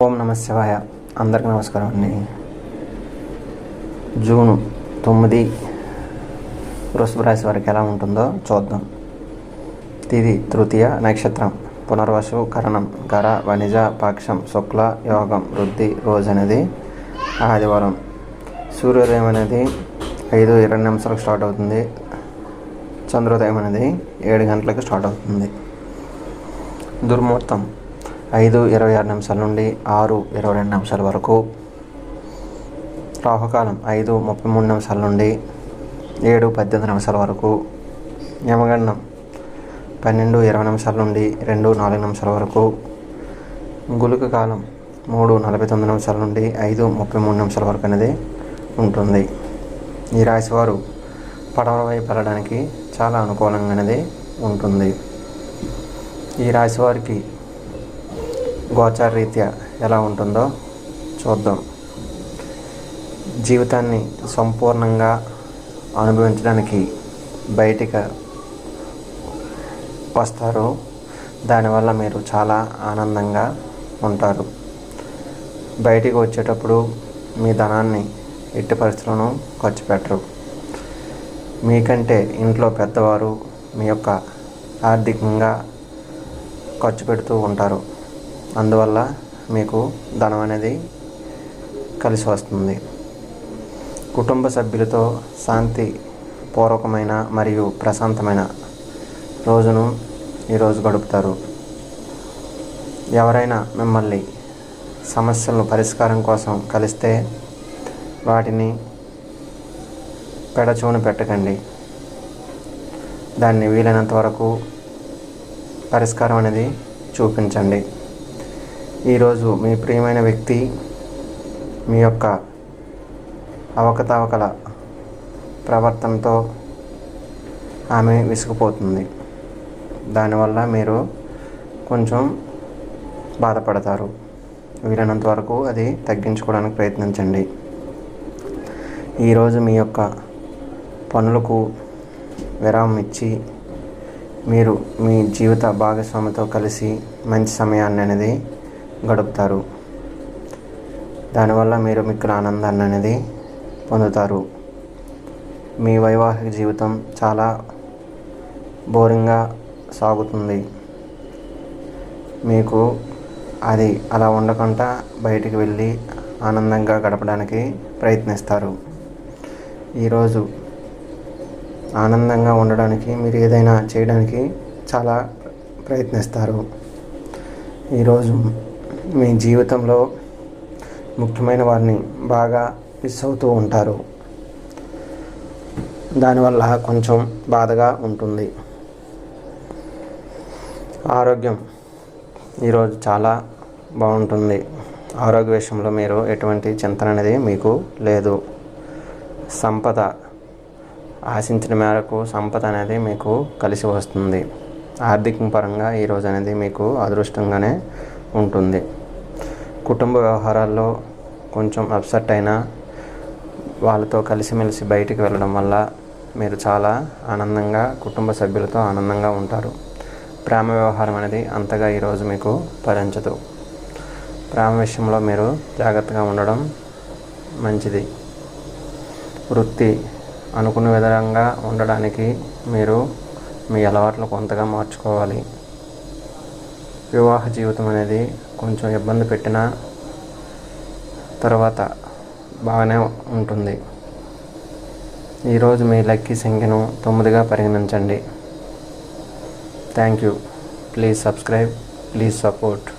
ఓం నమ శివాయ. అందరికీ నమస్కారం అండి. జూన్ 9 వృషభ రాశి వారికి ఎలా ఉంటుందో చూద్దాం. తిథి తృతీయ, నక్షత్రం పునర్వసు, కరణం గర, వణిజ, పక్షం శుక్ల, యోగం వృద్ధి. రోజు అనేది ఆదివారం. సూర్యోదయం అనేది 5:20 స్టార్ట్ అవుతుంది. చంద్రోదయం అనేది 7 గంటలకు స్టార్ట్ అవుతుంది. దుర్ముహూర్తం 5:26 నుండి 6:22 వరకు. రాహుకాలం 5:33 నుండి 7:18 వరకు. యమగండం 12:20 నుండి 2:04 వరకు. గుళిక కాలం 3:49 నుండి 5:33 వరకు అనేది ఉంటుంది. ఈ రాశి వారు పడమర వైపు వెళ్ళడానికి చాలా అనుకూలంగా అనేది ఉంటుంది. ఈ రాశి వారికి గోచార రీత్యా ఎలా ఉంటుందో చూద్దాం. జీవితాన్ని సంపూర్ణంగా అనుభవించడానికి బయటికి వస్తారు. దానివల్ల మీరు చాలా ఆనందంగా ఉంటారు. బయటికి వచ్చేటప్పుడు మీ ధనాన్ని ఎట్టి పరిస్థితులను ఖర్చు పెట్టరు. మీకంటే ఇంట్లో పెద్దవారు మీ యొక్క ఆర్థికంగా ఖర్చు పెడుతూ ఉంటారు. అందువల్ల మీకు ధనం అనేది కలిసి వస్తుంది. కుటుంబ సభ్యులతో శాంతి పూర్వకమైన మరియు ప్రశాంతమైన రోజును ఈరోజు గడుపుతారు. ఎవరైనా మిమ్మల్ని సమస్యలను పరిష్కారం కోసం కలిస్తే వాటిని పెడచూని పెట్టకండి. దాన్ని వీలైనంత వరకు పరిష్కారం అనేది చూపించండి. ఈరోజు మీ ప్రియమైన వ్యక్తి మీ యొక్క అవకతవకల ప్రవర్తనతో ఆమె విసిగిపోతుంది. దానివల్ల మీరు కొంచెం బాధపడతారు. వీలైనంత వరకు అది తగ్గించుకోవడానికి ప్రయత్నించండి. ఈరోజు మీ యొక్క పనులకు విరామం ఇచ్చి మీరు మీ జీవిత భాగస్వామితో కలిసి మంచి సమయాన్ని అనేది గడుపుతారు. దానివల్ల మీరు మిక్కుల ఆనందాన్ని అనేది పొందుతారు. మీ వైవాహిక జీవితం చాలా బోరింగ్గా సాగుతుంది. మీకు అది అలా ఉండకుండా బయటికి వెళ్ళి ఆనందంగా గడపడానికి ప్రయత్నిస్తారు. ఈరోజు ఆనందంగా ఉండడానికి మీరు ఏదైనా చేయడానికి చాలా ప్రయత్నిస్తారు. ఈరోజు మీ జీవితంలో ముఖ్యమైన వారిని బాగా మిస్ అవుతూ ఉంటారు. దానివల్ల కొంచెం బాధగా ఉంటుంది. ఆరోగ్యం ఈరోజు చాలా బాగుంటుంది. ఆరోగ్య విషయంలో మీరు ఎటువంటి చింతన అనేది మీకు లేదు. సంపద ఆశించిన మేరకు సంపద అనేది మీకు కలిసి వస్తుంది. ఆర్థిక పరంగా ఈరోజు అనేది మీకు అదృష్టంగానే ఉంటుంది. కుటుంబ వ్యవహారాల్లో కొంచెం అప్సెట్ అయినా వాళ్ళతో కలిసిమెలిసి బయటికి వెళ్ళడం వల్ల మీరు చాలా ఆనందంగా కుటుంబ సభ్యులతో ఆనందంగా ఉంటారు. ప్రేమ వ్యవహారం అనేది అంతగా ఈరోజు మీకు ఫలించదు. ప్రేమ విషయంలో మీరు జాగ్రత్తగా ఉండడం మంచిది. వృత్తి అనుకున్న విధంగా ఉండడానికి మీరు మీ అలవాట్లు కొంతగా మార్చుకోవాలి. వివాహ జీవితం అనేది కొంచెం ఇబ్బంది పెట్టిన తర్వాత బాగానే ఉంటుంది. ఈరోజు మీ లక్కీ సంఖ్యను 9గా పరిగణించండి. Thank you. Please subscribe. Please support.